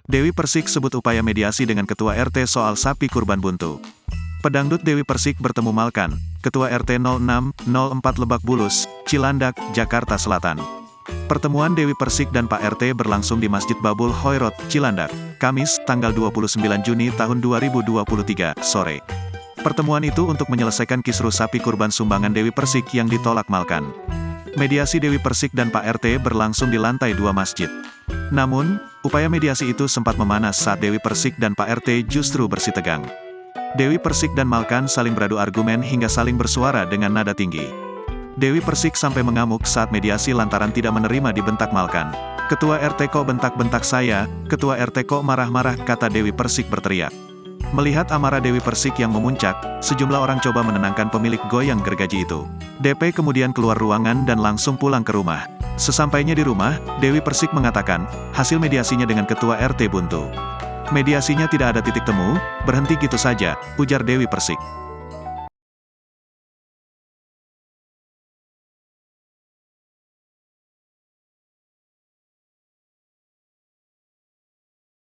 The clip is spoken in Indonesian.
Dewi Persik sebut upaya mediasi dengan Ketua RT soal sapi kurban buntu. Pedangdut Dewi Persik bertemu Malkan, Ketua RT 0604 Lebak Bulus, Cilandak, Jakarta Selatan. Pertemuan Dewi Persik dan Pak RT berlangsung di Masjid Babul Hoirot, Cilandak, Kamis, tanggal 29 Juni tahun 2023, sore. Pertemuan itu untuk menyelesaikan kisruh sapi kurban sumbangan Dewi Persik yang ditolak Malkan. Mediasi Dewi Persik dan Pak RT berlangsung di lantai 2 masjid. Namun, upaya mediasi itu sempat memanas saat Dewi Persik dan Pak RT justru bersitegang. Dewi Persik dan Malkan saling beradu argumen hingga saling bersuara dengan nada tinggi. Dewi Persik sampai mengamuk saat mediasi lantaran tidak menerima dibentak Malkan. "Ketua RT kok bentak-bentak saya, Ketua RT kok marah-marah," kata Dewi Persik berteriak. Melihat amarah Dewi Persik yang memuncak, sejumlah orang coba menenangkan pemilik goyang gergaji itu. DP kemudian keluar ruangan dan langsung pulang ke rumah. Sesampainya di rumah, Dewi Persik mengatakan, hasil mediasinya dengan Ketua RT buntu. "Mediasinya tidak ada titik temu, berhenti gitu saja," ujar Dewi Persik.